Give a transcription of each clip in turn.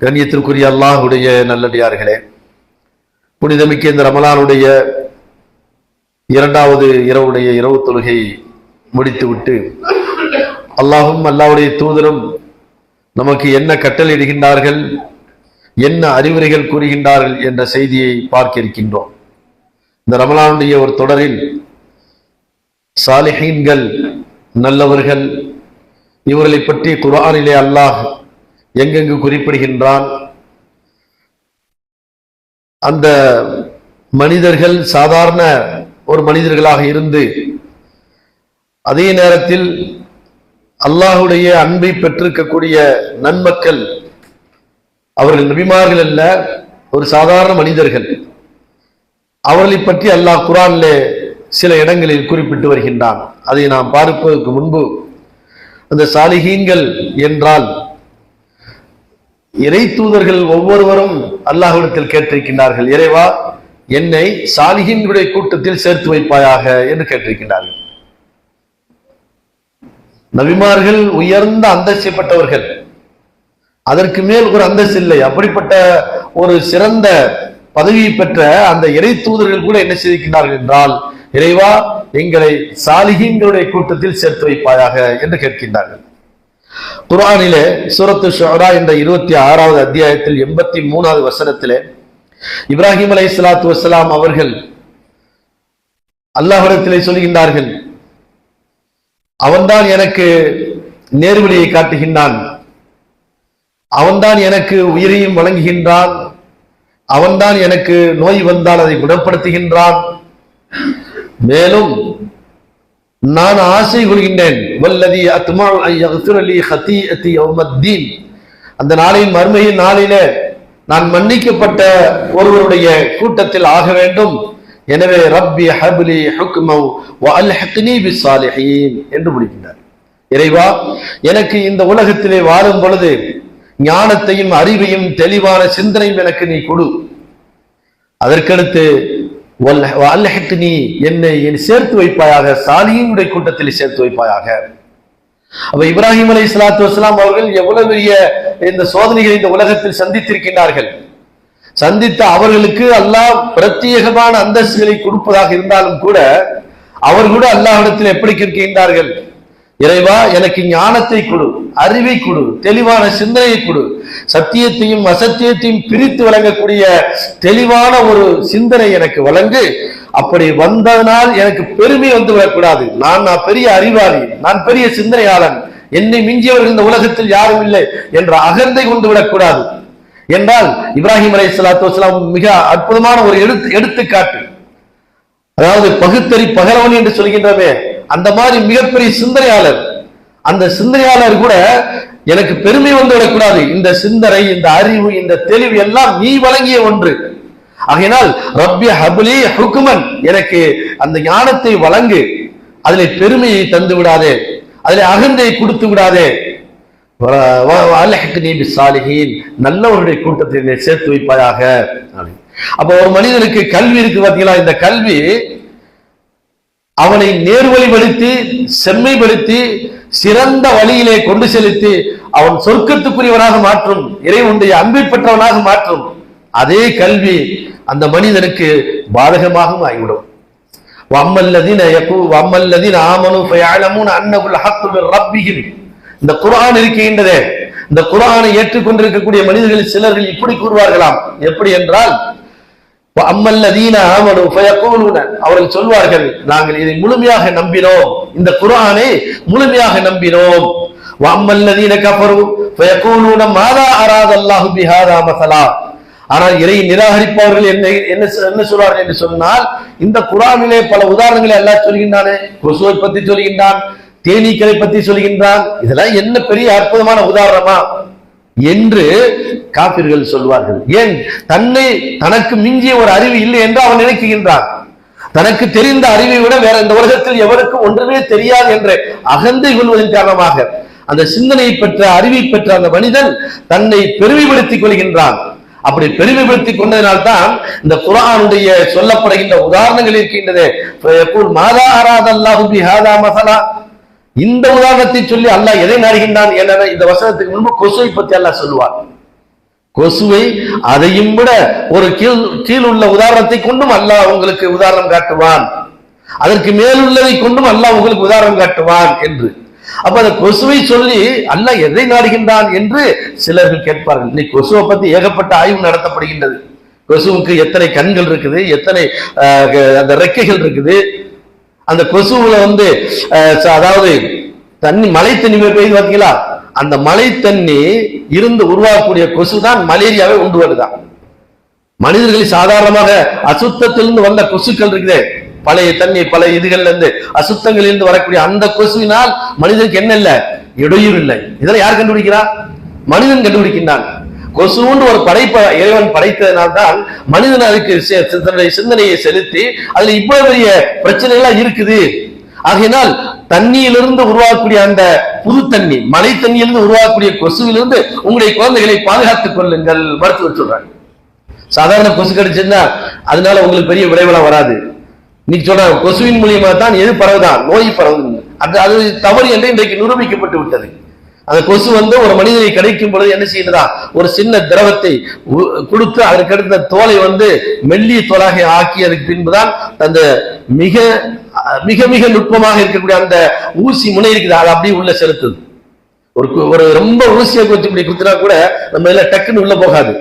கண்ணியத்திற்குரிய அல்லாஹ்வுடைய நல்லடியார்களே, புனிதமிக்க இந்த ரமலானுடைய இரண்டாவது இரவுடைய இரவு தொழுகை முடித்துவிட்டு அல்லாஹும் அல்லாஹ்வுடைய தூதரும் நமக்கு என்ன கட்டளையிடுகின்றார்கள், என்ன அறிவுரைகள் கூறுகின்றார்கள் என்ற செய்தியை பார்க்க இருக்கின்றோம். இந்த ரமலானுடைய ஒரு தொடரில் சாலிஹீன்கள், நல்லவர்கள், இவர்களை பற்றி குர்ஆனிலே அல்லாஹ் எங்கெங்கு குறிப்பிடுகின்றான். அந்த மனிதர்கள் சாதாரண ஒரு மனிதர்களாக இருந்து அதே நேரத்தில் அல்லாஹுடைய அன்பை பெற்றிருக்கக்கூடிய நன்மக்கள், அவர்கள் நபிமார்கள் அல்ல, ஒரு சாதாரண மனிதர்கள். அவர்களை பற்றி அல்லாஹ் குர்ஆனிலே சில இடங்களில் குறிப்பிட்டு வருகின்றான். அதை நாம் பார்ப்பதற்கு முன்பு, அந்த சாலிஹீன்கள் என்றால் இறை தூதர்கள் ஒவ்வொருவரும் அல்லாஹ்விடத்தில் கேட்டிருக்கின்றார்கள், இறைவா என்னை சாலிஹீன்களுடைய கூட்டத்தில் சேர்த்து வைப்பாயாக என்று கேட்டிருக்கின்றார்கள். நபிமார்கள் உயர்ந்த அந்தஸ்தைப்பட்டவர்கள், அதற்கு மேல் ஒரு அந்தஸ்து இல்லை. அப்படிப்பட்ட ஒரு சிறந்த பதவியை பெற்ற அந்த இறை தூதர்கள் கூட என்ன செய்திருக்கின்றார்கள் என்றால், இறைவா எங்களை சாலிஹீன்களுடைய கூட்டத்தில் சேர்த்து வைப்பாயாக என்று கேட்கின்றார்கள். குர்ஆனிலே சூரத்து ஷுஆரா என்ற 26வது அத்தியாயத்தில் 83வது வசனத்திலே இப்ராஹிம் அலைஹிஸ்ஸலாத்து வஸ்ஸலாம் அவர்கள் அல்லாஹ்விடத்திலே சொல்கின்றார்கள், அவன்தான் எனக்கு நேர்வழியை காட்டுகின்றான், அவன்தான் எனக்கு உயிரையும் வழங்குகின்றான், அவன்தான் எனக்கு நோய் வந்தால் அதை குணப்படுத்துகின்றான், மேலும் நான் ஆசை கொள்கின்றேன், வல்லதி அத்மஉ அன் யக்ஃபிர லி ஹதீஅத்தி யௌமத்தீன், அந்த நாளின் மறுமையின் நாளிலே நான் மன்னிக்கப்பட்ட ஒருவருடைய கூட்டத்தில் ஆக வேண்டும். எனவே ரப்பி ஹப்லி ஹுக்மன் வ அல்ஹிக்னி பிஸ்ஸாலிஹீன் என்று முடிக்கின்றார். இறைவா எனக்கு இந்த உலகத்திலே வாழும் பொழுது ஞானத்தையும் அறிவையும் தெளிவான சிந்தனையும் எனக்கு நீ கொடு. அதற்கடுத்து என்னை சேர்த்து வைப்பாயாக, சாலிஹீன்களுடைய கூட்டத்தில் சேர்த்து வைப்பாயாக. அப்ப இப்ராஹிம் அலைஹிஸ்ஸலாத்து வஸ்ஸலாம் அவர்கள் எவ்வளவு பெரிய இந்த சோதனைகளை இந்த உலகத்தில் சந்தித்திருக்கின்றார்கள். சந்தித்த அவர்களுக்கு அல்லாஹ் பிரத்யேகமான அந்தஸ்துகளை கொடுப்பதாக இருந்தாலும் கூட அவர் கூட அல்லாஹ்விடத்தில் எப்படி கேட்கின்றார்கள், இறைவா எனக்கு ஞானத்தை கொடு, அறிவை கொடு, தெளிவான சிந்தனையை கொடு, சத்தியத்தையும் அசத்தியத்தையும் பிரித்து வழங்கக்கூடிய தெளிவான ஒரு சிந்தனை எனக்கு வழங்கு. அப்படி வந்ததனால் எனக்கு பெருமை வந்து விடக்கூடாது, நான் பெரிய அறிவாளி, நான் பெரிய சிந்தனையாளன், என்னை மிஞ்சியவர்கள் இந்த உலகத்தில் யாரும் இல்லை என்ற அகந்தை கொண்டு விடக்கூடாது என்றால் இப்ராஹிம் அலைஹிஸ்ஸலாத்து வஸ்ஸலாம் மிக அற்புதமான ஒரு எடுத்துக்காட்டு. அதாவது பகுத்தறி பகலவன் என்று சொல்கின்றமே, அந்த மாதிரி மிகப்பெரிய சிந்தனையாளர். அந்த சிந்தனையாளர் கூட எனக்கு பெருமை வந்து விடக்கூடாது, இந்த சிந்தனை, இந்த அறிவு, இந்த தெளிவு எல்லாம் நீ வழங்கிய ஒன்று. ஆகையினால் ரப்பி ஹப்லி ஹுக்மன், எனக்கு அந்த ஞானத்தை வழங்கு, அதிலே பெருமையை தந்து விடாதே, அதிலே அகந்தையை கொடுத்து விடாதே. அல்ஹிக்னி பிஸ்ஸாலிஹீன், நல்லவருடைய கூட்டத்தில் சேர்த்து வைப்பாயாக. அப்ப ஒரு மனிதனுக்கு கல்வி இருக்கு பார்த்தீங்களா, இந்த கல்வி அவனை நேர்வழிப்படுத்தி செம்மைப்படுத்தி சிறந்த வழியிலே கொண்டு செலுத்தி அவன் சொர்க்கத்துக்குரியவனாக மாற்றும், இறைவனுடைய அன்பை பெற்றவனாக மாற்றும். அதே கல்வி அந்த மனிதனுக்கு பாதகமாகவும் ஆகிவிடும். வம்மல்லதீன ஆமனு ஃபயஅலமூன அன்னஹுல் ஹக்கு மிர் ரப்பிஹிம், இந்த குர்ஆன் இருக்கின்றதே, இந்த குர்ஆனை ஏற்றுக்கொண்டிருக்கக்கூடிய மனிதர்கள் சிலர்கள் இப்படி கூறுவார்களாம். எப்படி என்றால், அம்மல்லதீன ஆமனு ஃபயகூலுன, அவர்கள் சொல்வார்கள், நாங்கள் இதை முழுமையாக நம்பினோம், இந்த குர்ஆனை முழுமையாக நம்பினோம். வம்மல்லதீன கஃபரு ஃபயகூலுன மாதா அராதல்லாஹு பிஹாதா மஸலா, ஆனால் இறை நிராகரிப்பவர்கள் என்ன சொல்வார்கள் என்று சொன்னால், இந்த குர்ஆனிலே பல உதாரணங்களை அல்லாஹ் சொல்கின்றானே, கொசுவை பற்றி சொல்கின்றான், தேனீக்களை பற்றி சொல்கின்றான், இதெல்லாம் என்ன பெரிய அற்புதமான உதாரணமா என்று காபிர்கள் சொல்வார்கள். ஏன், தனக்கு மிஞ்சிய ஒரு அறிவு இல்லை என்று அவன் நினைக்கின்றான். தனக்கு தெரிந்த அறிவை விட வேற இந்த உலகத்தில் எவருக்கும் ஒன்றுமே தெரியாது என்று அகந்தை கொள்வதன் காரணமாக அந்த சிந்தனையை பெற்ற, அறிவை பெற்ற அந்த மனிதன் தன்னை பெருமைப்படுத்திக் கொள்கின்றான். அப்படி பெருமைப்படுத்திக் கொண்டதனால்தான் இந்த குர்ஆனுடைய சொல்லப்படுகின்ற உதாரணங்கள் இருக்கின்றது. மாதா அராதல்லாஹு பிஹாதா மஸலா, இந்த உதாரணத்தை சொல்லி அல்லாஹ் எதை நாடுகின்றான் என்ற இந்த வசனத்துக்கு முன்பு கொசுவை பற்றி அல்லாஹ் சொல்லுவார். கொசுவை அதையும் விட ஒரு கீழ் உள்ள உதாரணத்தை கொண்டும் அல்லாஹ் உங்களுக்கு உதாரணம் காட்டுவான், அதற்கு மேலுள்ளதை கொண்டும் அல்லாஹ் உங்களுக்கு உதாரணம் காட்டுவான் என்று. அப்ப அந்த கொசுவை சொல்லி அல்லாஹ் எதை நாடுகின்றான் என்று சிலர்கள் கேட்பார்கள். இன்னைக்கு கொசுவை பத்தி ஏகப்பட்ட ஆய்வு நடத்தப்படுகின்றது. கொசுவுக்கு எத்தனை கண்கள் இருக்குது, எத்தனை அந்த ரெக்கைகள் இருக்குது, அந்த கொசுவுல அதாவது தண்ணி மழை தண்ணி பெய்து பார்த்தீங்களா, அந்த மழை தண்ணி இருந்து உருவாகக்கூடிய கொசு தான் மலேரியாவை உண்டு வருதான். மனிதர்கள் சாதாரணமாக அசுத்தத்திலிருந்து வந்த கொசுக்கள் இருக்குது, பழைய தண்ணி பல இதுகள்ல இருந்து அசுத்தங்களில் இருந்து வரக்கூடிய அந்த கொசுவினால் மனிதனுக்கு என்ன இல்லை, இடையூறு இல்லை. இதெல்லாம் யார் கண்டுபிடிக்கிறா? மனிதன் கண்டுபிடிக்கின்றான். கொசுன்னு ஒரு படைப்பை இறைவன் படைத்ததனால்தான் மனிதன் அதுக்கு சிந்தனையை செலுத்தி அதுல இவ்வளவு பெரிய பிரச்சனைகளா இருக்குது. ஆகையினால் தண்ணியிலிருந்து உருவாகக்கூடிய அந்த புது தண்ணி, மழை தண்ணியிலிருந்து உருவாகக்கூடிய கொசுவிலிருந்து உங்களுடைய குழந்தைகளை பாதுகாத்துக் கொள்ளுங்கள் மருத்துவர் சொல்றாங்க. சாதாரண கொசு கடிச்சுன்னா அதனால உங்களுக்கு பெரிய விளைவுலாம் வராது. இன்னைக்கு சொல்றாங்க கொசுவின் மூலியமா தான் எது பரவுதான், நோய் பரவுது. அது தவறு என்று இன்றைக்கு நிரூபிக்கப்பட்டு விட்டது. அந்த கொசு ஒரு மனிதனை கிடைக்கும் பொழுது என்ன செய்யுறதா, ஒரு சின்ன திரவத்தை கொடுத்து அதற்கு அடுத்த தோலை மெல்லிய தோலாக ஆக்கி அதுக்கு பின்புதான் அந்த மிக மிக மிக நுட்பமாக இருக்கக்கூடிய அந்த ஊசி முனை இருக்குது, அது அப்படியே உள்ள செலுத்துது. ஒரு ரொம்ப ஊசியை வச்சு இப்படி குத்துனா கூட நம்ம எல்லாம் டக்குன்னு உள்ள போகாது.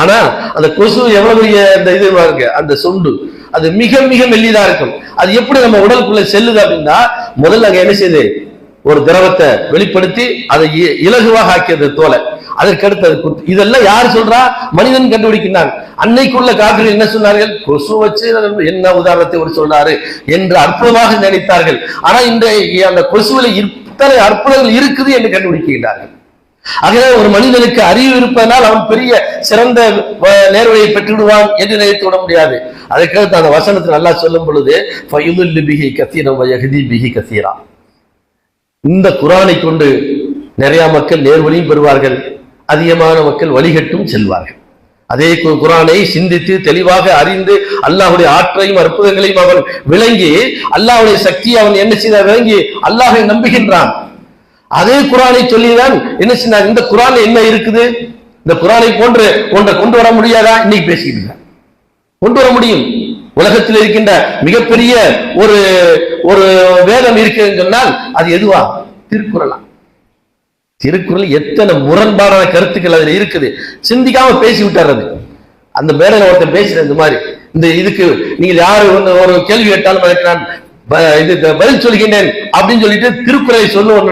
ஆனா அந்த கொசு எவ்வளவு பெரிய அந்த இது இருக்கு, அந்த சொண்டு அது மிக மிக மெல்லிதா இருக்கும். அது எப்படி நம்ம உடலுக்குள்ள செல்லுது அப்படின்னா, முதல்ல அங்க என்ன செய்யுது, ஒரு திரவத்தை வெளிப்படுத்தி அதை இலகுவாக ஆக்கியது தோலை, அதற்கடுத்து அது குத்து. இதெல்லாம் யார் சொல்றா? மனிதன் கண்டுபிடிக்கிறான். அன்னைக்குள்ள காக்கிகள் என்ன சொன்னார்கள், கொசு வச்சு என்ன உதாரணத்தை ஒரு சொல்றாரு என்று அற்புதமாக நினைத்தார்கள். ஆனா இன்றைய அந்த கொசுவில இத்தனை அற்புதங்கள் இருக்குது என்று கண்டுபிடிக்கிறார்கள். ஆகவே ஒரு மனிதனுக்கு அறிவு இருப்பதனால் அவன் பெரிய சிறந்த நேர்வழியை பெற்றுவிடுவான் என்று நினைத்து விட முடியாது. அதற்கடுத்து அந்த வசனத்தை நல்லா சொல்லும் பொழுது இந்த குரானை கொண்டு நிறைய மக்கள் நேர்வழியும் பெறுவார்கள், அதிகமான மக்கள் வழிகட்டும் செல்வார்கள். அதே குரானை சிந்தித்து தெளிவாக அறிந்து அல்லாஹுடைய ஆற்றையும் அற்புதங்களையும் அவன் விளங்கி அல்லாஹுடைய சக்தியை அவன் என்ன செய்த விளங்கி அல்லாஹை நம்புகின்றான். அதே குரானை சொல்லிதான் என்ன செய்ய, இந்த குரான் என்ன இருக்குது, இந்த குரானை போன்று ஒன்றை கொண்டு வர முடியாதா? இன்னைக்கு பேசிக்கிட்டு கொண்டு வர முடியும். உலகத்தில் இருக்கின்ற மிகப்பெரிய ஒரு ஒரு வேதம் இருக்குன்னு சொன்னால் அது எதுவா? திருக்குறளா? திருக்குறள் எத்தனை முரண்பாடான கருத்துக்கள் அதுல இருக்குது, சிந்திக்காம பேசி விட்டுறது. அந்த மேடையில ஒருத்தர் பேசுற இந்த மாதிரி இந்த இதுக்கு நீங்கள் யாரு ஒரு கேள்வி கேட்டாலும் அதுக்கு நான் இது பதில் சொல்கின்றேன் அப்படின்னு சொல்லிட்டு திருக்குறளை சொல்லுவோம்.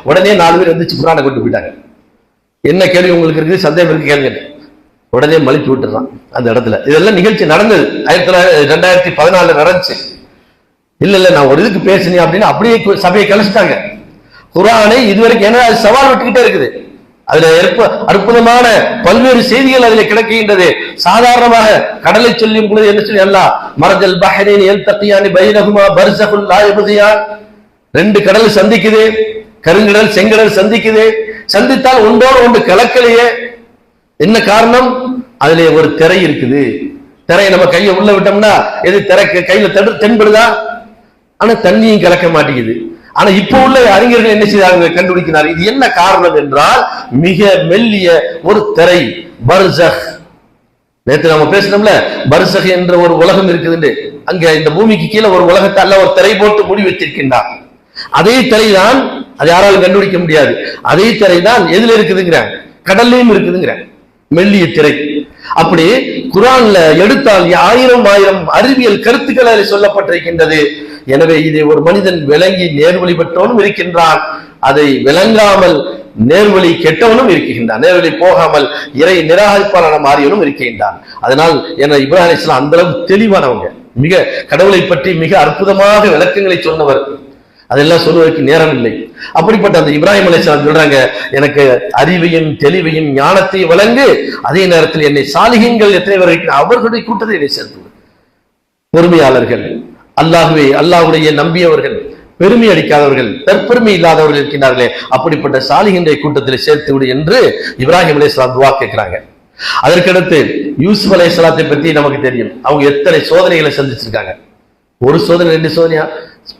உடனே 4 பேர் வந்துச்சு குரானை கொண்டு போயிட்டாங்க. என்ன கேள்வி உங்களுக்கு இருக்குது, சந்தேகம் இருக்கு கேள்வி, உடனே மலிச்சு விட்டுறான் அந்த இடத்துல. இதெல்லாம் நிகழ்ச்சி நடந்தது 2014 நடந்துச்சு. இல்ல நான் ஒரு இதுக்கு பேசினேன் அப்படின்னு அப்படியே சபையை கலைச்சிட்டாங்க. குரானை இதுவரைக்கும் ஏன்னா அது சவால் விட்டுக்கிட்டே இருக்குது. அதுல அற்புதமான பல்வேறு செய்திகள் அதில் கிடக்கின்றது. சாதாரணமாக கடலை சொல்லும் பொழுது என்ன சொல்லி அல்லா மரஜல் பஹ்ரைன் யல்தகியானி பைனஹுமா பர்ஸகுன் லா யப்கியான், 2 கடல் சந்திக்குது, கருங்கடல் செங்கடல் சந்திக்குது. சந்தித்தால் ஒன்றோடு ஒன்று கலக்கலையே. என்ன காரணம்? அதுல ஒரு திரை இருக்குது. திரையை நம்ம கையை உள்ள விட்டோம்னா எது திரை கையில தென்படுதா? ஆனா தண்ணியும் கலக்க மாட்டேங்குது. ஆனா இப்ப உள்ள அறிஞர்கள் என்ன செய்தாங்க, கண்டுபிடிக்கிறார். இது என்ன காரணம் என்றால் மிக மெல்லிய ஒரு திரை, பர்ஸக். நேற்று நம்ம பேசணும்ல, பர்ஸக் என்ற ஒரு உலகம் இருக்குது. அங்க இந்த பூமிக்கு கீழே ஒரு உலகத்தை அல்ல ஒரு திரை போட்டு மூடி வச்சிருக்கின்றார். அதே திரை தான், அது யாராலும் கண்டுபிடிக்க முடியாது. அதே திரை தான் எதுல இருக்குதுங்கிற, கடல்லையும் இருக்குதுங்கிற மெல்லிய திரை. அப்படி குரான்ல எடுத்தால் 1000 அறிவியல் கருத்துக்கள் அதில் சொல்லப்பட்டிருக்கின்றது. எனவே இதை ஒரு மனிதன் விளங்கி நேர்வழி பெற்றவனும் இருக்கின்றான், அதை விளங்காமல் நேர்வழி கெட்டவனும் இருக்கின்றான், நேர்வழி போகாமல் இறை நிராகரிப்பாளன மாறியவனும் இருக்கின்றான். அதனால் என இப்ராஹிம் அலைஹிஸ்ஸலாம் அந்த அளவு தெளிவானவங்க, மிக கடவுளை பற்றி மிக அற்புதமாக விளக்கங்களை சொன்னவர். அதெல்லாம் சொல்வதற்கு நேரம் இல்லை. அப்படிப்பட்ட அந்த இப்ராஹிம் அலைஹிஸ்ஸலாம் சொல்றாங்க, எனக்கு அறிவையும் தெளிவையும் ஞானத்தையும் வழங்கு, அதே நேரத்தில் என்னை சாலிஹீன்கள் எத்தனை பேர் இருக்கிற அவர்களுடைய கூட்டத்தை என்னை சேர்த்து. பொறுமையாளர்கள், அல்லாஹ்வே அல்லாஹ்வுடைய நம்பியவர்கள், பெருமை அடிக்காதவர்கள், தற்பெருமை இல்லாதவர்கள் இருக்கின்றார்களே, அப்படிப்பட்ட சாலிஹீன்களை கூட்டத்தில் சேர்த்து விடு என்று இப்ராஹிம் அலைஹிஸ்ஸலாம் துஆ கேட்கிறாங்க. அதற்கடுத்து யூசுப் அலைஹிஸ்ஸலாத்தை பற்றி நமக்கு தெரியும். அவங்க எத்தனை சோதனைகளை சந்திச்சிருக்காங்க. ஒரு சோதனை 2 சோதனையா?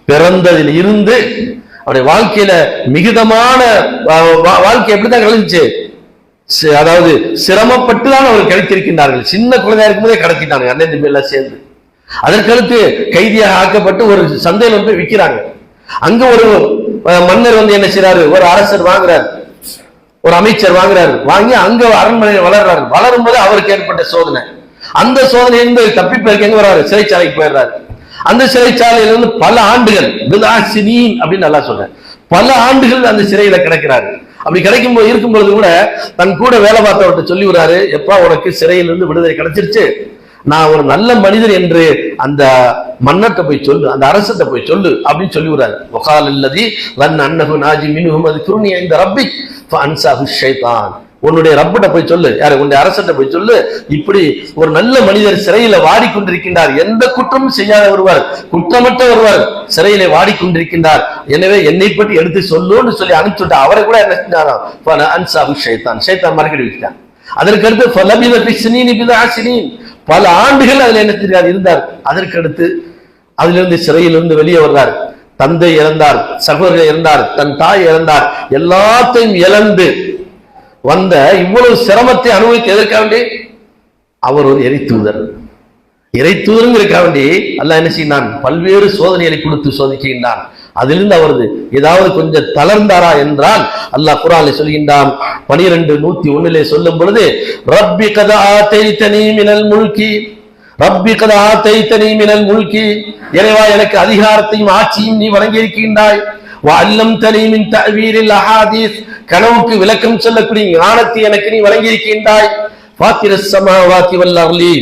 பிறந்ததில் இருந்து அவருடைய வாழ்க்கையில மிகுதமான வாழ்க்கை எப்படிதான் கழிஞ்சிச்சு? அதாவது சிரமப்பட்டு தான் அவர்கள் கிடைத்திருக்கின்றார்கள். சின்ன குழந்தையா இருக்கும்போதே கடத்திட்டாங்க அண்ணன் தம்பி எல்லாம் சேர்ந்து. அதற்கடுத்து கைதியாக ஆக்கப்பட்டு ஒரு சந்தையில் வந்து விற்கிறாங்க. அங்க ஒரு மன்னர் வந்து என்ன செய்யறாரு, ஒரு அரசர் வாங்குறாரு, ஒரு அமைச்சர் வாங்குறாரு, வாங்கி அங்க அரண்மனையில் வளர்றாரு. வளரும் போது அவருக்கு ஏற்பட்ட சோதனை. அந்த சோதனையிலிருந்து தப்பிப்பதற்கு எங்க வர்றாரு, சிறைச்சாலைக்கு போயிடுறாரு. அந்த சிறைச்சாலையிலிருந்து பல ஆண்டுகள் அப்படின்னு நல்லா சொல்றேன், பல ஆண்டுகள் அந்த சிறையில கிடைக்கிறாரு. அப்படி கிடைக்கும் போது இருக்கும் பொழுது கூட தன் கூட வேலை பார்த்தவர்கிட்ட சொல்லி விடுறாரு, எப்பா உனக்கு சிறையிலிருந்து விடுதலை கிடைச்சிருச்சு, நான் ஒரு நல்ல மனிதர் என்று அந்த மன்னர்கிட்ட போய் சொல்லு, அந்த அரசத்தை போய் சொல்லு அப்படின்னு சொல்லி விடுறாரு. வகால் அல்லதி வன் அன்னஹு நாஜி மின்ஹும் அதுகுர்னி இந்த ரப்பி ஃபஅன்ஸாஹு ஷைத்தான். உன்னுடைய ரப்பிட்ட போய் சொல்லு, யாரு, உன்னுடைய அரசட்ட போய் சொல்லு, இப்படி ஒரு நல்ல மனிதர் சிறையில வாடிக்கொண்டிருக்கின்றார், எந்த குற்றமும் செய்யாத ஒருவர், குற்றமற்ற ஒருவர் சிறையில வாடிக்கொண்டிருக்கின்றார், எனவே என்னை பற்றி எடுத்து சொல்லுன்னு சொல்லி அனுப்பிச்சுட்டு அவரை கூட என்ன செஞ்சாராம், ஃபஅன்ஸாஹு ஷைத்தான், ஷைத்தான் மறக்கடி விட்டான். அதற்கடுத்து ஃபலபித பிஸ்னீனி பிதாசினீன், பல ஆண்டுகள் அதுல என்ன தெரியாது இருந்தார். அதற்கடுத்து அதிலிருந்து சிறையிலிருந்து வெளியே வர்றார். தந்தை இறந்தார், சகோதரர் இறந்தார், தன் தாய் இறந்தார், எல்லாத்தையும் இழந்து வந்த இவ்வளவு சிரமத்தை அனுபவித்து எதற்காக வேண்டி அவர் ஒரு இறைத்தூதருங்கிறதுக்காக வேண்டி அல்லாஹ் என்ன செய்யினான், பல்வேறு சோதனைகளை கொடுத்து சோதிக்கின்றான். அதிலிருந்து அவரது ஏதாவது கொஞ்சம் தளர்ந்தாரா என்றால் அல்லாஹ் குர்ஆனிலே சொல்கின்றான். 12:101 சொல்லும் பொழுது ரப்பி கத் ஆதைதனி மினல் முல்கி, ரப்பி கத் ஆதைதனி மினல் முல்கி, இறைவா எனக்கு அதிகாரத்தையும் ஆட்சியும் நீ வழங்கி இருக்கின்றாய். வஅல்லம்தனி மின் தஅவீரில் அஹாதீஸ், கனவுக்கு விளக்கம் சொல்லக்கூடிய ஞானத்தை எனக்கு நீ வழங்கி இருக்கின்றாய். ஃபாத்திரஸ் ஸமாவாதி வல் அர்லி,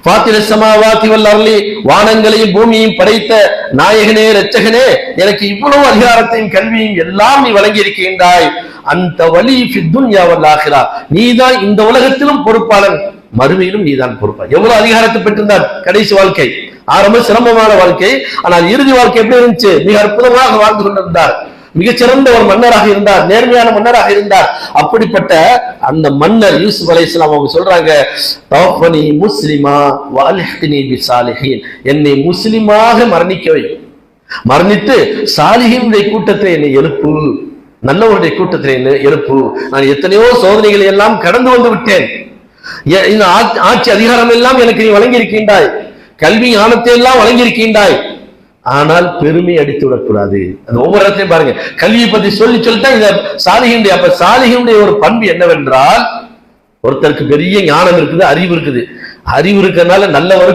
ஃபாத்திரஸ் ஸமாவாதி வல் அர்லி, வானங்களையும் பூமியையும் படைத்த நாயகனே இரட்சகனே, எனக்கு இவ்வளவு அதிகாரத்தையும் கல்வியும் எல்லாம் நீ வழங்கி இருக்கின்றாய். அந்த வலி ஃபித் துன்யா வல் ஆகிரா, நீதான் இந்த உலகத்திலும் பொறுப்பாளன், மறுமையிலும் நீதான் பொறுப்பாளன். எவ்வளவு அதிகாரத்தை பெற்றிருந்தார். கடைசி வாழ்க்கை ஆரம்ப சிரமமான வாழ்க்கை, ஆனால் இறுதி வாழ்க்கை எப்படி இருந்துச்சு, மிக அற்புதமாக வாழ்ந்து கொண்டிருந்தார். மிகச்சிறந்த ஒரு மன்னராக இருந்தார், நேர்மையான மன்னராக இருந்தார். அப்படிப்பட்ட அந்த மன்னர் யூசுப் அலைஹிஸ்ஸலாம் அவங்க சொல்றாங்க, தவஃபனி முஸ்லிமா வஅல்ஹிக்னி பிஸாலிஹீன், என்னை முஸ்லிமாக மரணிக்க வை, மரணித்து சாலிஹீன்களுடைய கூட்டத்தில் என்னை எழுப்பு, நல்லவருடைய கூட்டத்தில் என்னை எழுப்பு. நான் எத்தனையோ சோதனைகளை எல்லாம் கடந்து வந்து விட்டேன், இந்த ஆட்சி அதிகாரம் எல்லாம் எனக்கு நீ வழங்கி இருக்கின்றாய், கல்வி ஞானத்தை எல்லாம் வழங்கி இருக்கின்றாய், ஆனால் பெருமை அடித்து விடக்கூடாது. அது ஒவ்வொரு இடத்தையும் பாருங்க, கல்வியை பத்தி சொல்லித்தான் இத சாலிஹீனுடைய. அப்ப சாலிஹீனுடைய ஒரு பண்பு என்னவென்றால், ஒருத்தருக்கு பெரிய ஞானம் இருக்குது, அறிவு இருக்குது, அறிவு இருக்கிறதுனால வல்லவர்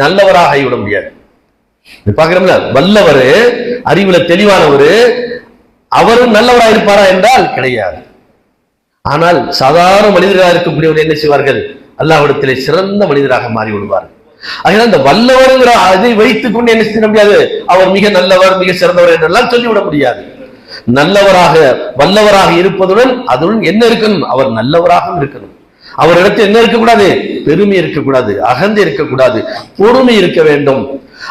நல்லவராக ஆகிவிட முடியாது. பாக்குறோம்ல, வல்லவர் அறிவுல தெளிவானவர் அவரு நல்லவராக இருப்பாரா என்றால் கிடையாது. ஆனால் சாதாரண மனிதராக இருக்கக்கூடியவர் என்ன செய்வார்கள், அல்லாஹ்விடத்திலே சிறந்த மனிதராக மாறி விடுவார்கள். அதனால இந்த வல்லவர்ங்கிற அதை வைத்துக் கொண்டு என்ன செய்ய முடியாது, அவர் மிக நல்லவர் மிக சிறந்தவர் என்றெல்லாம் சொல்லிவிட முடியாது. நல்லவராக வல்லவராக இருப்பதுடன் அதுடன் என்ன இருக்கணும், அவர் நல்லவராக இருக்கணும். அவரிடத்தில் என்ன இருக்கக்கூடாது, பெருமை இருக்கக்கூடாது, அகந்தை இருக்கக்கூடாது, பொறுமை இருக்க வேண்டும்,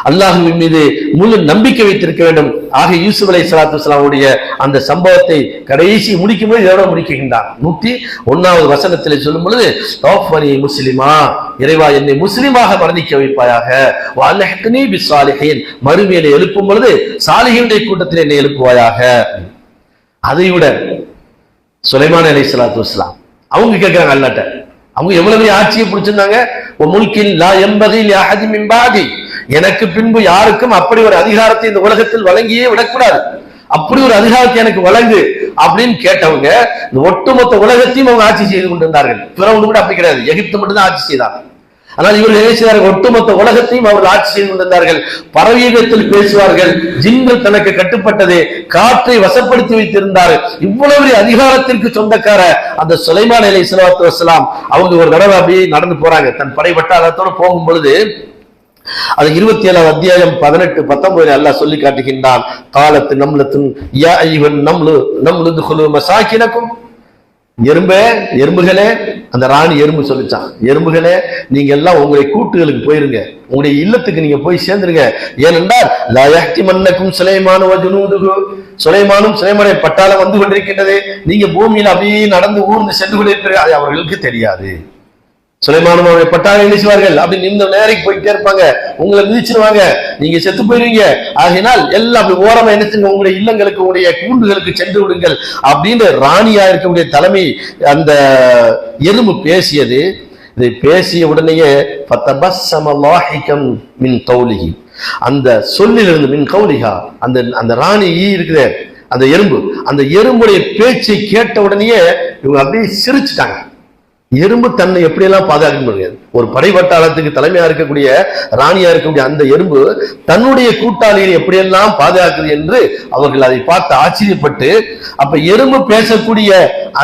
அல்லாஹ்வின் மீது முழு நம்பிக்கை வைத்திருக்க வேண்டும். ஆக யூசுப் அலைஹிஸ்ஸலாத்து வஸ்ஸலாமுடைய அந்த சம்பவத்தை கடைசி முடிக்கும் போது இதோட முடிக்கின்றான். 101வது வசனத்திலே சொல்லும் பொழுது, தவஃபனி முஸ்லிமா, இறைவா என்னை முஸ்லிமாக மரணிக்க வைப்பாயாக, வஅல்ஹிக்னி பிஸ்ஸாலிஹீன், மறுமையிலே எழுப்பும் பொழுது சாலிஹீன்களுடைய கூட்டத்தில் என்னை எழுப்புவாயாக. அதைவிட சுலைமான் அலைஹிஸ்ஸலாத்து வஸ்ஸலாம் அவங்க கேட்கிறாங்க அல்லாஹ்ட்ட, அவங்க எவ்வளவு ஆட்சியை பிடிச்சிருந்தாங்க, முல்கின் லா யம்பகி லி அஹதின் மின் பாதி, எனக்கு பின்பு யாருக்கும் அப்படி ஒரு அதிகாரத்தை இந்த உலகத்தில் வழங்கியே விடக்கூடாது, அப்படி ஒரு அதிகாரத்தை எனக்கு வழங்கு அப்படின்னு கேட்டவங்க இந்த ஒட்டுமொத்த உலகத்தையும் அவங்க ஆட்சி செய்து கொண்டிருந்தார்கள். பிறவங்க கூட அப்படி கிடையாது, எகிப்து மட்டும்தான் ஆட்சி செய்தார். ஆனால் இவர்கள் என்ன செய்தார்கள், ஒட்டுமொத்த உலகத்தையும் அவர்கள் ஆட்சி செய்து கொண்டிருந்தார்கள். பறவையத்தில் பேசுவார்கள், ஜின்கள் தனக்கு கட்டுப்பட்டது, காற்றை வசப்படுத்தி வைத்திருந்தார். இவ்வளவு அதிகாரத்திற்கு சொந்தக்கார அந்த சுலைமான் அலைஹிஸ்ஸலாத்து வஸ்ஸலாம் அவங்க ஒரு தடவை அப்படியே நடந்து போறாங்க, தன் படை வட்டாரத்தோடு போகும் பொழுது அது 27வது அத்தியாயம் 18-19 அல்லாஹ் சொல்லி காட்டுகின்றான். காலத்து நம்லத்துன் யா அய்யுஹன் நம்லு துகுலு மசாகினக்கும், எறும்புகளே, அந்த ராணி எறும்பு சொல்லிச்சான், எறும்புகளே நீங்க எல்லாம் உங்களுடைய கூட்டுகளுக்கு போயிருங்க, உங்களுடைய இல்லத்துக்கு நீங்க போய் சேர்ந்துருங்க. ஏனென்றால் லா யஹ்திமன்னக்கும் சுலைமான் வ ஜுனூதுஹு, சுலைமானும் சுலைமானுடைய பட்டாளம் வந்து கொண்டிருக்கின்றது, நீங்க பூமியில் அப்படியே நடந்து ஊர்ந்து சென்று கொண்டிருப்பீர்கள், அது அவர்களுக்கு தெரியாது. சுலைமானும் அவருடைய பட்டாளி என்ன செய்வார்கள் அப்படின்னு இந்த நேரைக்கு போயிட்டே இருப்பாங்க, உங்களை மிதிச்சிருவாங்க, நீங்க செத்து போயிருவீங்க, ஆகினால் எல்லாம் அப்படி ஓரமா என்ன செய்யுங்க, உங்களுடைய இல்லங்களுக்கு உங்களுடைய கூண்டுகளுக்கு சென்று விடுங்கள் அப்படின்னு ராணியா இருக்கக்கூடிய தலைமை அந்த எறும்பு பேசியது. இதை பேசிய உடனேயே மின் கௌலிஹி, அந்த சொல்லிலிருந்து மின் கௌலிஹா, அந்த ராணி இருக்குது அந்த எறும்பு, அந்த எறும்புடைய பேச்சை கேட்ட உடனேயே இவங்க அப்படியே சிரிச்சுட்டாங்க. எறும்பு தன்னை எப்படியெல்லாம் பாதுகாக்க முடியாது. ஒரு படை வட்டாரத்துக்கு தலைமையா இருக்கக்கூடிய ராணியா இருக்கக்கூடிய அந்த எறும்பு தன்னுடைய கூட்டாளியை எப்படியெல்லாம் பாதுகாக்குது என்று அவர்கள் அதை பார்த்து ஆச்சரியப்பட்டு, அப்ப எறும்பு பேசக்கூடிய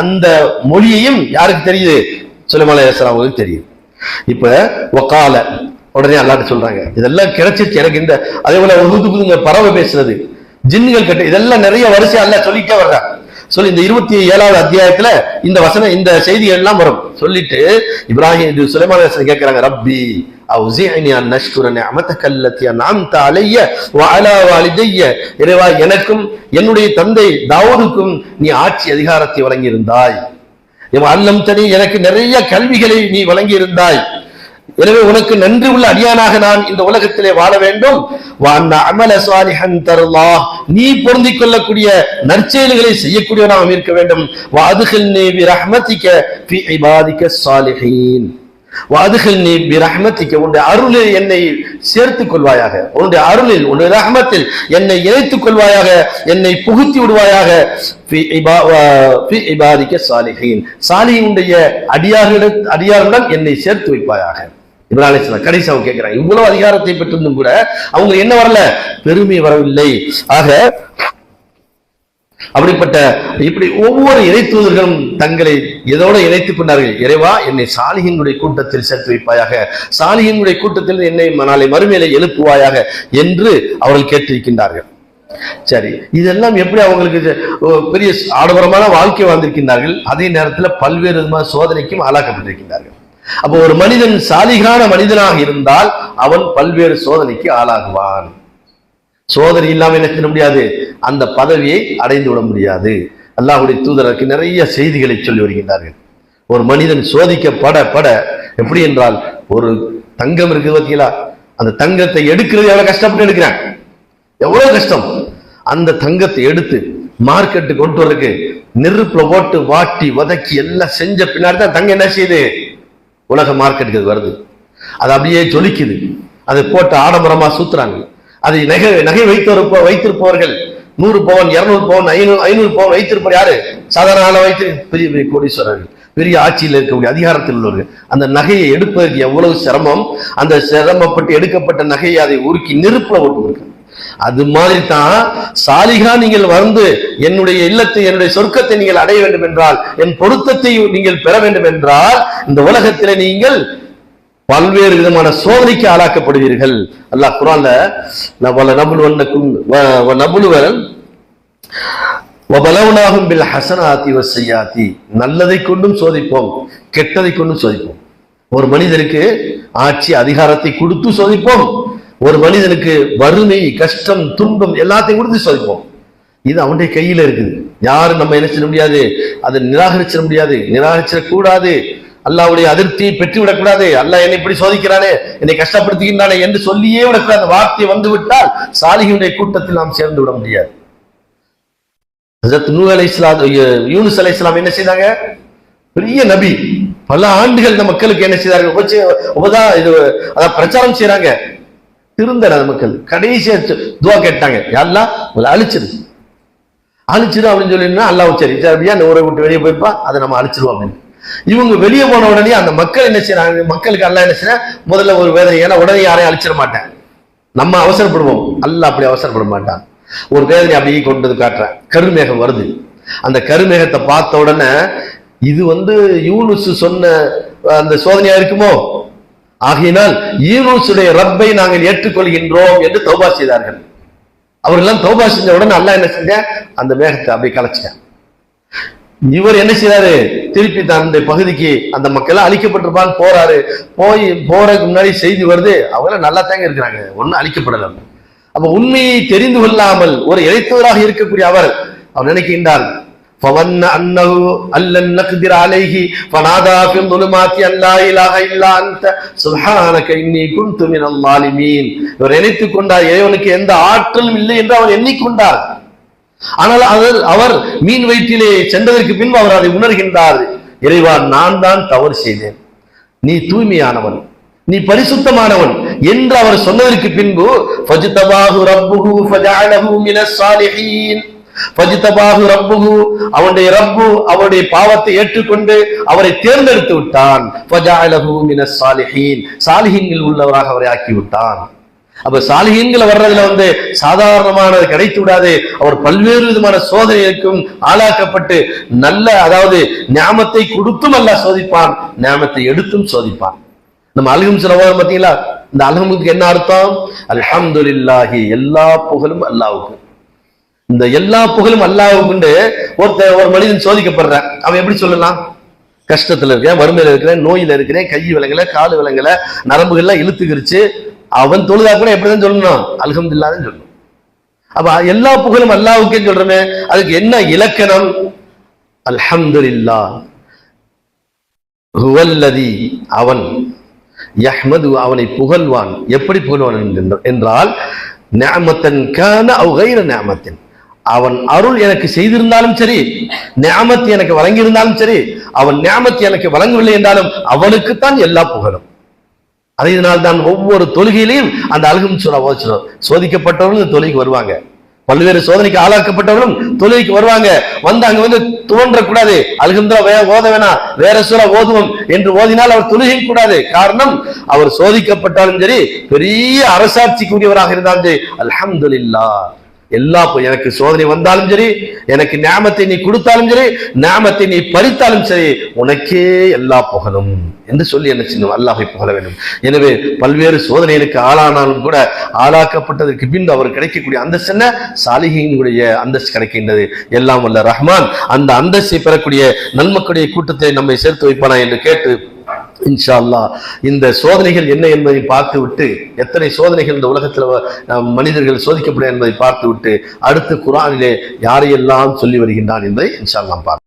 அந்த மொழியையும் யாருக்கு தெரியுது? சுலைமான் அலைஹிஸ்ஸலாம் அவங்களுக்கு தெரியுது. இப்ப வகால உடனே அல்லாஹ் சொல்றாங்க, இதெல்லாம் கிடைச்சிச்சு எனக்கு. இந்த அதே போல புதுங்க பறவை பேசுறது, ஜின்னுகள் கட்ட, இதெல்லாம் நிறைய வரிசை அல்லாஹ் சொல்லிட்டே வர்றாங்க. சொல்லி இந்த 27வது அத்தியாயத்துல இந்த வசனம் இந்த செய்திகள் எல்லாம் வரும். சொல்லிட்டு இப்ராஹிம் இது சுலைமான் அலைஹிஸ்ஸலாம் கேட்கிறாங்க, ரப்பி அவ்ஸிஅனி அன் நஷ்குர நிஅமதக அல்லதி அன்அம்த அலைய வ அலா வாலிதைய, இறைவா எனக்கும் என்னுடைய தந்தை தாவூதுக்கும் நீ ஆட்சி அதிகாரத்தை வழங்கி இருந்தாய், அல்லம்தனி எனக்கு நிறைய கல்விகளை நீ வழங்கி இருந்தாய், எனவே உனக்கு நன்றி உள்ள அடியானாக நான் இந்த உலகத்திலே வாழ வேண்டும், நீ பொருந்திக் கொள்ளக்கூடிய நற்செயல்களை செய்யக்கூடியவனாக இருக்க வேண்டும், உன்னுடைய அருளில் என்னை சேர்த்துக் கொள்வாயாக, உன்னுடைய அருளில் உன்னுடைய ரஹ்மத்தில் என்னை இணைத்துக் கொள்வாயாக, என்னை புகுத்தி விடுவாயாக, சாலிஹீனுடைய அடியாருடன் என்னை சேர்த்து வைப்பாயாக. இப்ராஹிம் அலைஹிஸ்ஸலாம் கடைசி அவங்க கேட்கிறாங்க, இவ்வளவு அதிகாரத்தை பெற்றிருந்தும் கூட அவங்க என்ன வரல? பெருமை வரவில்லை. ஆக அப்படிப்பட்ட இப்படி ஒவ்வொரு இறை தூதர்களும் தங்களை எதோடு இணைத்துக் கொண்டார்கள். இறைவா என்னை சாலிஹீன்களுடைய கூட்டத்தில் சேர்த்து வைப்பாயாக, சாலிஹீன்களுடைய கூட்டத்தில் என்னை நாளை மறுமையிலே எழுப்புவாயாக என்று அவர்கள் கேட்டிருக்கின்றார்கள். சரி, இதெல்லாம் எப்படி அவங்களுக்கு பெரிய ஆடம்பரமான வாழ்க்கை வாழ்ந்திருக்கின்றார்கள், அதே நேரத்தில் பல்வேறு விதமான சோதனைக்கும் ஆளாக்கப்பட்டிருக்கின்றார்கள். அப்போ ஒரு மனிதன் சாலிகான மனிதனாக இருந்தால் அவன் பல்வேறு சோதனைக்கு ஆளாகுவான். சோதனை இல்லாமல் என்ன செய்ய முடியாது? அந்த பதவியை அடைந்து விட முடியாது. அல்லாஹ்வுடைய தூதருக்கு நிறைய செய்திகளை சொல்லி வருகின்றார்கள். ஒரு மனிதன் சோதிக்கப்பட பட எப்படி என்றால், ஒரு தங்கம் இருக்குது பார்த்தீங்களா, அந்த தங்கத்தை எடுக்கிறது எவ்வளவு கஷ்டப்பட்டு எடுக்கிறான், எவ்வளவு கஷ்டம். அந்த தங்கத்தை எடுத்து மார்க்கெட்டுக்கு கொண்டு வரதுக்கு நெருப்புல போட்டு வாட்டி வதக்கி எல்லாம் செஞ்ச பின்னாடி தான் தங்கம் என்ன செய்யுது? உலக மார்க்கெட்டுக்கு வருது. அது அப்படியே ஜொலிக்குது. அதை போட்டு ஆடம்பரமா சூத்துறாங்க. அதை நகை வைத்திருப்பவர்கள் 100 பவுன் 200 பவுன் 500 பவுன் வைத்திருப்பவர் யாரு? சாதாரண வைத்து பெரிய பெரிய கோடீஸ்வரர்கள், பெரிய ஆட்சியில் இருக்கக்கூடிய அதிகாரத்தில் உள்ளவர்கள். அந்த நகையை எடுப்பதற்கு எவ்வளவு சிரமம். அந்த சிரமப்பட்டு எடுக்கப்பட்ட நகையை அதை உருக்கி நெருப்புல போட்டு. அது மாதிரி தான் சாலிகா நீங்கள் வந்து என்னுடைய இல்லத்தை என்னுடைய சொர்க்கத்தை நீங்கள் அடைய வேண்டும் என்றால், என் பொருத்தத்தை நீங்கள் பெற வேண்டும் என்றால், இந்த உலகத்தில் நீங்கள் பல்வேறு விதமான சோதனைக்கு ஆளாக்கப்படுவீர்கள். அல்லாஹ் குர்ஆன்ல நல்லதை கொண்டும் சோதிப்போம், கெட்டதை கொண்டும் சோதிப்போம். ஒரு மனிதனுக்கு ஆட்சி அதிகாரத்தை கொடுத்து சோதிப்போம், ஒரு மனிதனுக்கு வறுமை கஷ்டம் துன்பம் எல்லாத்தையும் கொடுத்து சோதிப்போம். இது அவனுடைய கையில இருக்குது. யாரும் நம்ம என்ன செய்ய முடியாது, அதை நிராகரிச்சிட முடியாது, நிராகரிச்சிடக்கூடாது. அல்லாஹ்வுடைய அதிருப்தியை பெற்றுவிடக்கூடாது. அல்லாஹ் என்னை இப்படி சோதிக்கிறானே, என்னை கஷ்டப்படுத்துகின்றானே என்று சொல்லியே விடக்கூடாது. அந்த வார்த்தை வந்து விட்டால் சாலிஹுடைய கூட்டத்தில் நாம் சேர்ந்து விட முடியாது. ஹஜ்ரத் நூஹ் அலைஹிஸ்ஸலாம், யூனுஸ் அலைஹிஸ்ஸலாம் என்ன செய்தாங்க? பெரிய நபி, பல ஆண்டுகள் இந்த மக்களுக்கு என்ன செய்தார்கள்? பிரச்சாரம் செய்யறாங்க. திருந்தன மக்கள் கடைசியா துவா கேட்டாங்க, அல்லாஹ் உங்களை அழிச்சிரு அப்படின்னு சொல்லினா, அல்லாஹ் சரி அந்த ஊரை விட்டு வெளியே போய்ப்பா, அதை நம்ம அழிச்சிருவோம் அப்படின்னு. இவங்க வெளியே போன உடனே அந்த மக்கள் என்ன செய்யறாங்க? மக்களுக்கு அல்லாஹ் என்ன செய்ய, முதல்ல ஒரு வேதனை, ஏன்னா உடனே யாரையும் அழிச்சிட மாட்டேன், நம்ம அவசரப்படுவோம். அல்லாஹ் அப்படி அவசரப்பட மாட்டான். ஒரு வேதனை அப்படியே கொண்டு வந்து காட்டுறேன். கருமேகம் வருது. அந்த கருமேகத்தை பார்த்த உடனே இது யூனுஸ் சொன்ன அந்த சோதனையா இருக்குமோ, ஆகையினால் யூனுஸுடைய ரப்பை நாங்கள் ஏற்றுக்கொள்கின்றோம் என்று தௌபா செய்தார்கள். அவர்களெல்லாம் தௌபா செஞ்ச உடனே அல்லாஹ் என்ன செஞ்ச, அந்த மேகத்தை அப்படியே கலைச்சிட்டான். இவர் என்ன செய்யறாரு? திருப்பி தன்னுடைய பகுதிக்கு அந்த மக்கள் அழிக்கப்பட்டிருப்பான்னு போறாரு. போறதுக்கு முன்னாடி செய்தி வருது, அவங்க நல்லா தாங்க இருக்கிறாங்க, ஒன்னும் அழிக்கப்படல. அப்ப உண்மையை தெரிந்து கொள்ளாமல் ஒரு இறைத்தவராக இருக்கக்கூடிய அவர் நினைக்கின்றார், فظن أنه أن لن نقدر عليه فنادى في الظلمات أن لا إله إلا أنت سبحانك إني كنت من الظالمين. இவர் நினைத்துக் கொண்டார் இறைவனுக்கு எந்த ஆற்றலும் இல்லை என்று அவர் எண்ணிக்கொண்டார். ஆனால் அவர் மீன் வயிற்றிலே சென்றதற்கு பின்பு அவர் அதை உணர்கின்றார். இறைவா, நான் தான் தவறு செய்தேன், நீ தூய்மையானவன், நீ பரிசுத்தமானவன் என்று அவர் சொன்னதற்கு பின்பு ஃபஜ்தபாஹு ரப்புஹு ஃபஜஅலஹு மினஸ் சாலிஹீன். ஃபஜ்தபாஹு ரப்புஹு, அவனுடைய ரப்பு அவருடைய பாவத்தை ஏற்றுக்கொண்டு அவரை தேர்ந்தெடுத்து விட்டான். ஃபஜஅலஹு மினஸ் சாலிஹீன், சாலிஹீன்கள் உள்ளவராக அவரை ஆக்கி விட்டான். அப்ப சாலிஹீன்கள் வர்றதுல சாதாரணமானது கிடைத்து விடாது. அவர் பல்வேறு விதமான சோதனைக்கும் ஆளாக்கப்பட்டு நல்ல, அதாவது ஞாமத்தை கொடுத்தும் அல்லாஹ் சோதிப்பான், ஞாமத்தை எடுத்தும் சோதிப்பான். நம்ம அல்ஹம் சொல்லுவோம் பாத்தீங்களா, இந்த அல்ஹம்துக்கு என்ன அர்த்தம்? அல்ஹம்துலில்லாஹி, எல்லா புகழும் அல்லாஹ்வுக்கு. இந்த எல்லா புகழும் அல்லாஹ்வுக்கு ஒரு மனிதன் சோதிக்கப்படுறான். அவன் எப்படி சொல்லலாம்? கஷ்டத்துல இருக்கிறேன், வறுமையில இருக்கிறேன், நோயில இருக்கிறேன், கை விலங்கல, காலு விலங்கல, நரம்புகள்லாம் இழுத்துக்கிருச்சு. அவன் தொழுதா கூட எப்படிதான் சொல்லணும்? அல்ஹம்துலில்லாஹ் தான் சொல்லணும். அப்ப எல்லா புகழும் அல்லாஹ்வுக்கே சொல்றமே, அதுக்கு என்ன இலக்கணம்? அல்ஹம்துலில்லாஹ் ஹுவல்லதி, அவன் யஹ்மது, அவனை புகழ்வான். எப்படி புகழ்வான் என்றால் நிஅமத்தன் கான அவ் கைர நிஅமத்தின், அவன் அருள் எனக்கு செய்திருந்தாலும் சரி, நிஅமத் எனக்கு வழங்கியிருந்தாலும் சரி, அவன் நிஅமத் எனக்கு வழங்கவில்லை என்றாலும் அவனுக்குத்தான் எல்லா புகழும். அதனால்தான் ஒவ்வொரு தொழுகையிலையும் அந்த அல்ஹம் சூரா ஓதுறோம். சோதிக்கப்பட்டவர்களும் தொழுகைக்கு வருவாங்க, பல்வேறு சோதனைக்கு ஆளாக்கப்பட்டவர்களும் தொழுகைக்கு வருவாங்க. அங்க தோன்றக்கூடாது, அல்ஹம்துலில்லாஹ் ஓத வேணாம், வேற சூரா ஓதுவோம் என்று ஓதினால் அவர் தொழுகை கூடாது. காரணம், அவர் சோதிக்கப்பட்டாலும் சரி, பெரிய அரசாட்சிக்குரியவராக இருந்தாலும் சரி, அல்ஹம்துலில்லாஹ், எல்லா, எனக்கு சோதனை வந்தாலும் சரி, எனக்கு நியாமத்தை நீ கொடுத்தாலும் சரி, நியாமத்தை நீ பறித்தாலும் சரி, உனக்கே எல்லா புகழும் என்று சொல்லி என்ன செய்யணும்? அல்லாஹ்வை புகழ வேண்டும். எனவே பல்வேறு சோதனைகளுக்கு ஆளானாலும் கூட ஆளாக்கப்பட்டதற்கு பின்பு அவர் கிடைக்கக்கூடிய அந்தஸ்து என்ன? சாலிஹீன்களுடைய அந்தஸ்து கிடைக்கின்றது. எல்லாம் வல்ல ரஹ்மான் அந்த அந்தஸ்தை பெறக்கூடிய நன்மக்களுடைய கூட்டத்தை நம்மை சேர்த்து வைப்பானா என்று கேட்டு, இன்ஷா அல்லாஹ் இந்த சோதனைகள் என்ன என்பதை பார்த்து விட்டு, எத்தனை சோதனைகள் இந்த உலகத்தில் மனிதர்கள் சோதிக்கப்படும் என்பதை பார்த்து விட்டு, அடுத்து குர்ஆனிலே யாரையெல்லாம் சொல்லி வருகின்றான் என்பதை இன்ஷா அல்லாஹ் பார்ப்போம்.